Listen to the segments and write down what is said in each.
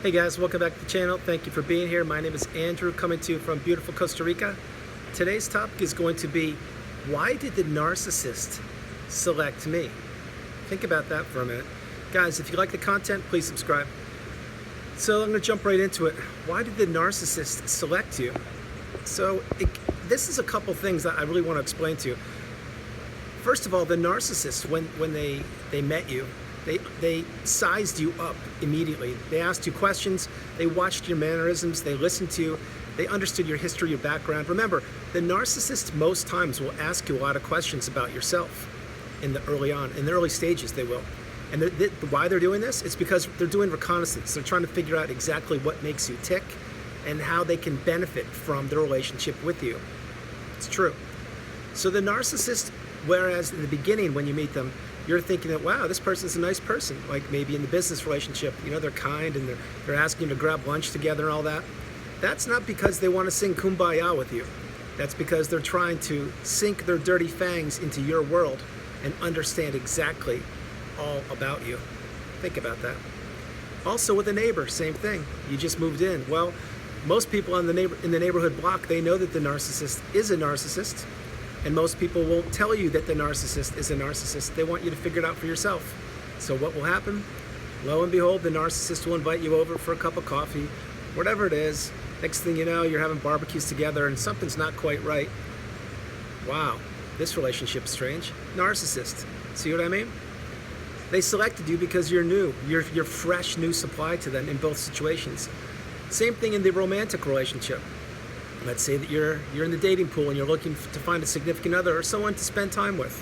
Hey guys, welcome back to the channel. Thank you for being here. My name is Andrew, coming to you from beautiful Costa Rica. Today's topic is going to be, why did the narcissist select me? Think about that for a minute. Guys, if you like the content, please subscribe. So I'm going to jump right into it. Why did the narcissist select you? This is a couple things that I really want to explain to you. First of all, the narcissist, when they met you, they sized you up immediately. They asked you questions, they watched your mannerisms, they listened to you, they understood your history, your background. Remember, the narcissist most times will ask you a lot of questions about yourself in the early stages they will. And why they're doing this? It's because they're doing reconnaissance. They're trying to figure out exactly what makes you tick and how they can benefit from their relationship with you. It's true. So the narcissist, whereas in the beginning when you meet them, you're thinking that, wow, this person's a nice person. Like maybe in the business relationship, you know, they're kind and they're asking you to grab lunch together and all that. That's not because they want to sing Kumbaya with you. That's because they're trying to sink their dirty fangs into your world and understand exactly all about you. Think about that. Also with a neighbor, same thing. You just moved in. Well, most people in the neighborhood block, they know that the narcissist is a narcissist. And most people won't tell you that the narcissist is a narcissist. They want you to figure it out for yourself. So what will happen? Lo and behold, the narcissist will invite you over for a cup of coffee, whatever it is. Next thing you know, you're having barbecues together and something's not quite right. Wow, this relationship's strange. Narcissist. See what I mean? They selected you because you're new. You're fresh, new supply to them in both situations. Same thing in the romantic relationship. Let's say that you're in the dating pool and you're looking to find a significant other or someone to spend time with.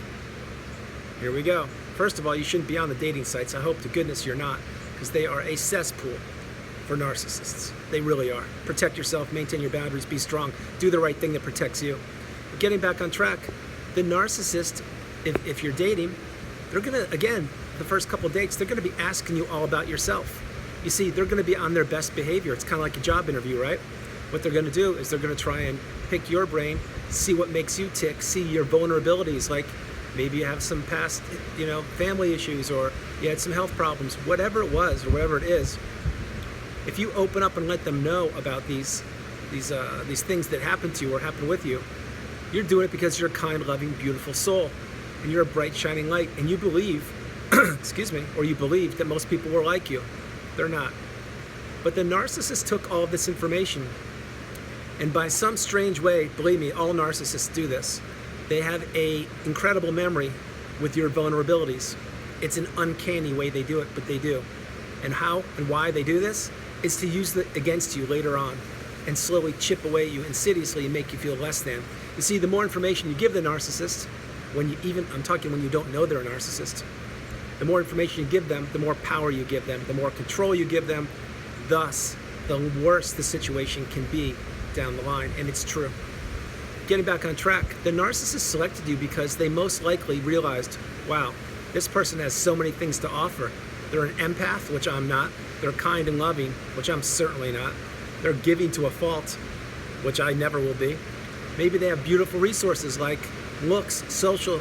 Here we go. First of all, you shouldn't be on the dating sites. I hope to goodness you're not, because they are a cesspool for narcissists. They really are. Protect yourself, maintain your boundaries, be strong, do the right thing that protects you. But getting back on track, the narcissist, if you're dating, they're gonna, again, the first couple dates, they're gonna be asking you all about yourself. You see, they're gonna be on their best behavior. It's kind of like a job interview, right? What they're going to do is they're going to try and pick your brain, see what makes you tick, see your vulnerabilities, like maybe you have some past, family issues, or you had some health problems, whatever it was or whatever it is. If you open up and let them know about these things that happen to you or happen with you, you're doing it because you're a kind, loving, beautiful soul, and you're a bright, shining light, and you believe, you believe that most people were like you. They're not. But the narcissist took all of this information, and by some strange way, believe me, all narcissists do this. They have an incredible memory with your vulnerabilities. It's an uncanny way they do it, but they do. And how and why they do this is to use it against you later on and slowly chip away at you insidiously and make you feel less than. You see, the more information you give the narcissist, I'm talking when you don't know they're a narcissist, the more information you give them, the more power you give them, the more control you give them, thus, the worse the situation can be down the line, and it's true. Getting back on track, the narcissist selected you because they most likely realized, wow, this person has so many things to offer. They're an empath, which I'm not. They're kind and loving, which I'm certainly not. They're giving to a fault, which I never will be. Maybe they have beautiful resources like looks, social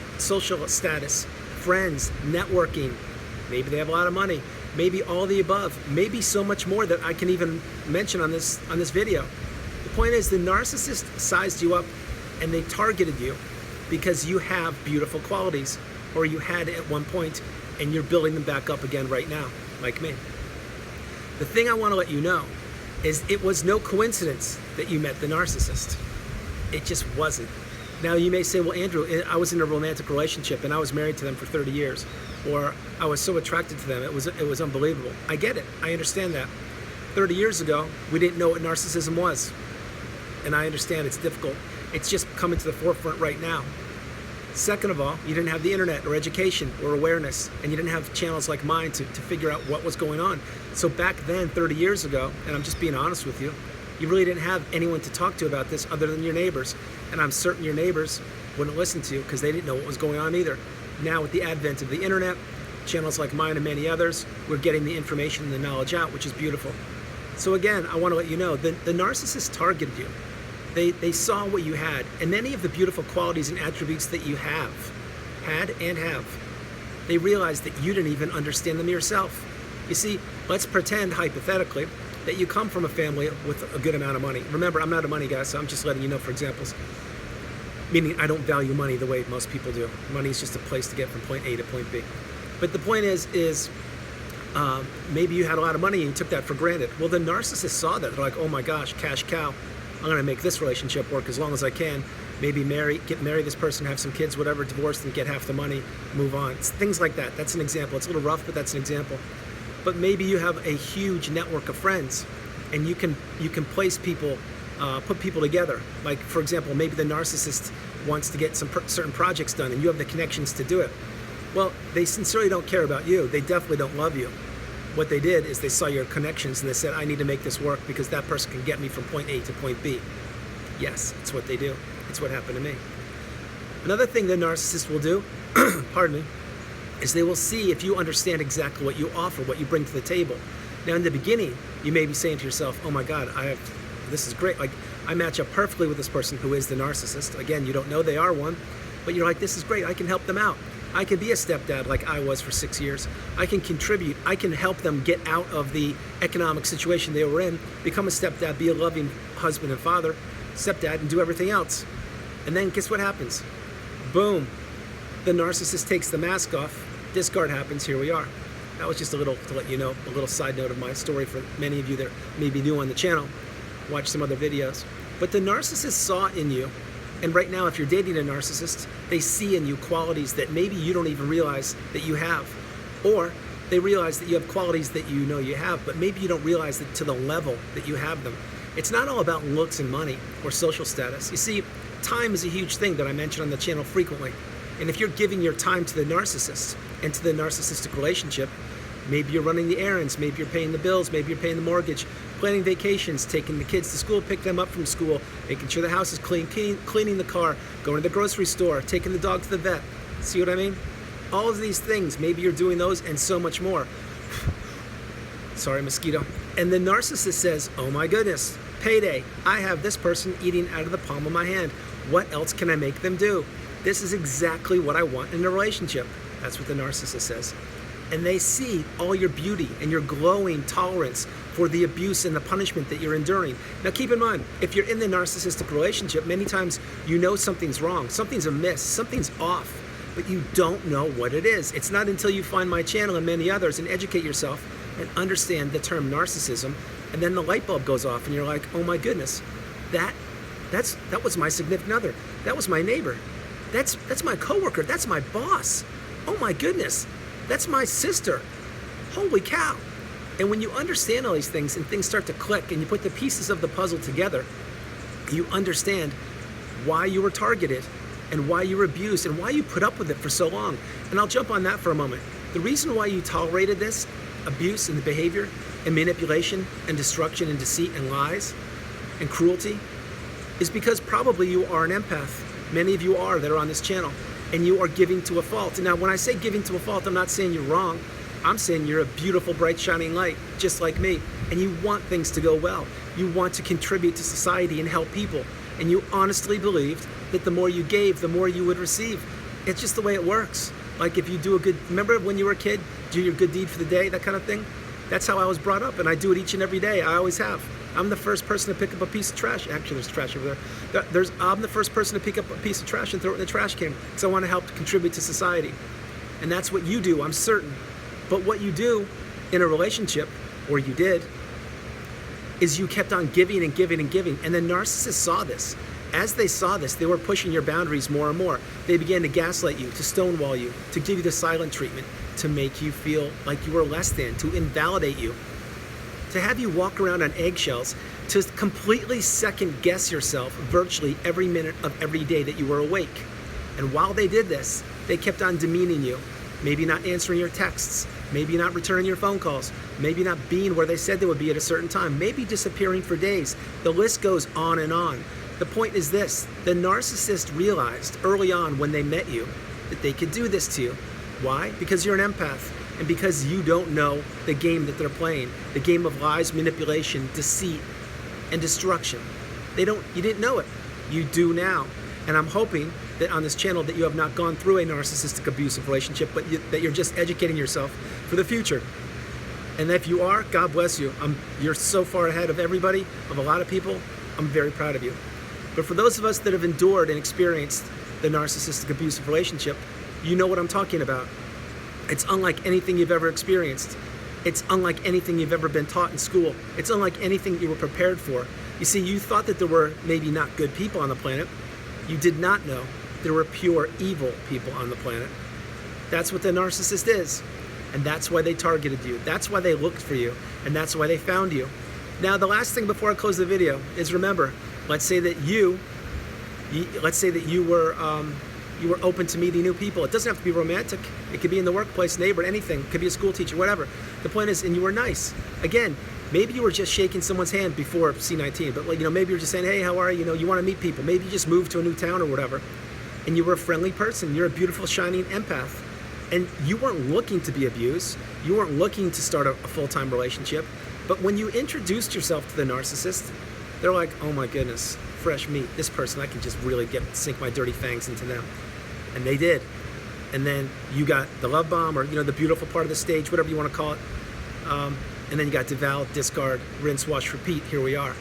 status, friends, networking. Maybe they have a lot of money. Maybe all the above. Maybe so much more that I can even mention on this video. The point is, the narcissist sized you up and they targeted you because you have beautiful qualities, or you had at one point, and you're building them back up again right now, like me. The thing I want to let you know is it was no coincidence that you met the narcissist. It just wasn't. Now you may say, well, Andrew, I was in a romantic relationship and I was married to them for 30 years, or I was so attracted to them, it was unbelievable. I get it, I understand that. 30 years ago, we didn't know what narcissism was. And I understand it's difficult. It's just coming to the forefront right now. Second of all, you didn't have the internet or education or awareness, and you didn't have channels like mine to figure out what was going on. So back then, 30 years ago, and I'm just being honest with you, you really didn't have anyone to talk to about this other than your neighbors. And I'm certain your neighbors wouldn't listen to you because they didn't know what was going on either. Now with the advent of the internet, channels like mine and many others, we're getting the information and the knowledge out, which is beautiful. So again, I want to let you know that the narcissist targeted you. They saw what you had, and many of the beautiful qualities and attributes that you had and have. They realized that you didn't even understand them yourself. You see, let's pretend hypothetically that you come from a family with a good amount of money. Remember, I'm not a money guy, so I'm just letting you know for examples. Meaning I don't value money the way most people do. Money is just a place to get from point A to point B. But the point is maybe you had a lot of money and you took that for granted. Well, the narcissist saw that. They're like, oh my gosh, cash cow. I'm going to make this relationship work as long as I can. Maybe get marry this person, have some kids, whatever, divorce, and get half the money, move on. It's things like that. That's an example. It's a little rough, but that's an example. But maybe you have a huge network of friends, and you can place people, put people together. Like, for example, maybe the narcissist wants to get some certain projects done, and you have the connections to do it. Well, they sincerely don't care about you. They definitely don't love you. What they did is they saw your connections and they said, I need to make this work because that person can get me from point A to point B. Yes, it's what they do. It's what happened to me. Another thing the narcissist will do, pardon me, is they will see if you understand exactly what you offer, what you bring to the table. Now, in the beginning, you may be saying to yourself, oh my God, this is great. Like, I match up perfectly with this person who is the narcissist. Again, you don't know they are one, but you're like, this is great. I can help them out. I can be a stepdad like I was for 6 years. I can contribute. I can help them get out of the economic situation they were in, become a stepdad, be a loving husband and father, stepdad, and do everything else. And then guess what happens? Boom. The narcissist takes the mask off. Discard happens. Here we are. That was just a little, to let you know, a little side note of my story for many of you that may be new on the channel. Watch some other videos. But the narcissist saw in you, and right now if you're dating a narcissist, they see in you qualities that maybe you don't even realize that you have. Or they realize that you have qualities that you know you have, but maybe you don't realize it to the level that you have them. It's not all about looks and money or social status. You see, time is a huge thing that I mention on the channel frequently. And if you're giving your time to the narcissist and to the narcissistic relationship, maybe you're running the errands, maybe you're paying the bills, maybe you're paying the mortgage, planning vacations, taking the kids to school, pick them up from school, making sure the house is clean, cleaning the car, going to the grocery store, taking the dog to the vet. See what I mean? All of these things, maybe you're doing those and so much more. Sorry, mosquito. And the narcissist says, oh my goodness, payday. I have this person eating out of the palm of my hand. What else can I make them do? This is exactly what I want in a relationship. That's what the narcissist says. And they see all your beauty and your glowing tolerance for the abuse and the punishment that you're enduring. Now keep in mind, if you're in the narcissistic relationship, many times you know something's wrong, something's amiss, something's off, but you don't know what it is. It's not until you find my channel and many others and educate yourself and understand the term narcissism, and then the light bulb goes off and you're like, oh my goodness, that was my significant other. That was my neighbor. That's my coworker. That's my boss. Oh my goodness. That's my sister. Holy cow. And when you understand all these things and things start to click and you put the pieces of the puzzle together, you understand why you were targeted and why you were abused and why you put up with it for so long. And I'll jump on that for a moment. The reason why you tolerated this abuse and the behavior and manipulation and destruction and deceit and lies and cruelty is because probably you are an empath. Many of you are that are on this channel, and you are giving to a fault. Now, when I say giving to a fault, I'm not saying you're wrong. I'm saying you're a beautiful, bright, shining light, just like me, and you want things to go well. You want to contribute to society and help people, and you honestly believed that the more you gave, the more you would receive. It's just the way it works. Like if you do a good, remember when you were a kid, do your good deed for the day, that kind of thing? That's how I was brought up, and I do it each and every day. I always have. I'm the first person to pick up a piece of trash. Actually, there's trash over there. I'm the first person to pick up a piece of trash and throw it in the trash can because I want to help contribute to society. And that's what you do, I'm certain. But what you do in a relationship, or you did, is you kept on giving and giving and giving. And the narcissist saw this. As they saw this, they were pushing your boundaries more and more. They began to gaslight you, to stonewall you, to give you the silent treatment, to make you feel like you were less than, to invalidate you, to have you walk around on eggshells, to completely second guess yourself virtually every minute of every day that you were awake. And while they did this, they kept on demeaning you, maybe not answering your texts, maybe not returning your phone calls, maybe not being where they said they would be at a certain time, maybe disappearing for days. The list goes on and on. The point is this, the narcissist realized early on when they met you that they could do this to you. Why? Because you're an empath. And because you don't know the game that they're playing, the game of lies, manipulation, deceit, and destruction. You didn't know it. You do now. And I'm hoping that on this channel that you have not gone through a narcissistic abusive relationship, but that you're just educating yourself for the future. And if you are, God bless you. You're so far ahead of everybody, of a lot of people. I'm very proud of you. But for those of us that have endured and experienced the narcissistic abusive relationship, you know what I'm talking about. It's unlike anything you've ever experienced. It's unlike anything you've ever been taught in school. It's unlike anything you were prepared for. You see, you thought that there were maybe not good people on the planet. You did not know there were pure evil people on the planet. That's what the narcissist is. And that's why they targeted you. That's why they looked for you. And that's why they found you. Now, the last thing before I close the video is, remember, let's say that you were open to meeting new people. It doesn't have to be romantic. It could be in the workplace, neighbor, anything. It could be a school teacher, whatever. The point is, and you were nice. Again, maybe you were just shaking someone's hand before C19, but maybe you're just saying, hey, how are you? You want to meet people. Maybe you just moved to a new town or whatever. And you were a friendly person. You're a beautiful, shining empath. And you weren't looking to be abused. You weren't looking to start a full-time relationship. But when you introduced yourself to the narcissist, they're like, oh my goodness, fresh meat. This person, I can just really sink my dirty fangs into them. And they did. And then you got the love bomb, or the beautiful part of the stage, whatever you want to call it. And then you got devour, discard, rinse, wash, repeat. Here we are.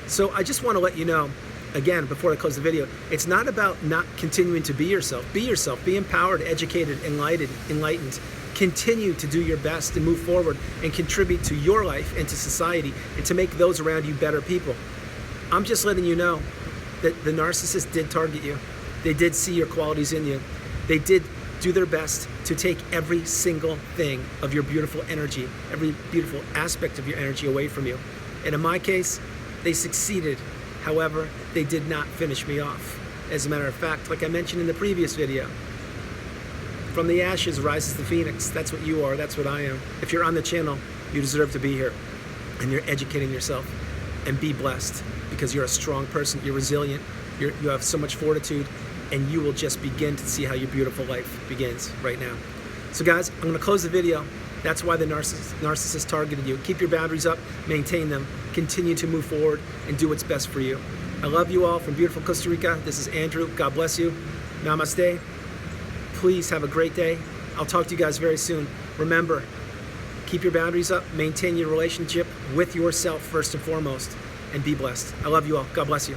So I just want to let you know, again, before I close the video, it's not about not continuing to be yourself. Be yourself. Be empowered, educated, enlightened. Continue to do your best and move forward and contribute to your life and to society and to make those around you better people. I'm just letting you know that the narcissist did target you. They did see your qualities in you. They did do their best to take every single thing of your beautiful energy, every beautiful aspect of your energy away from you. And in my case, they succeeded. However, they did not finish me off. As a matter of fact, like I mentioned in the previous video, from the ashes rises the phoenix. That's what you are. That's what I am. If you're on the channel, you deserve to be here. And you're educating yourself. And be blessed, because you're a strong person. You're resilient. You have so much fortitude. And you will just begin to see how your beautiful life begins right now. So guys, I'm going to close the video. That's why the narcissist targeted you. Keep your boundaries up. Maintain them. Continue to move forward and do what's best for you. I love you all from beautiful Costa Rica. This is Andrew. God bless you. Namaste. Please have a great day. I'll talk to you guys very soon. Remember, keep your boundaries up. Maintain your relationship with yourself first and foremost. And be blessed. I love you all. God bless you.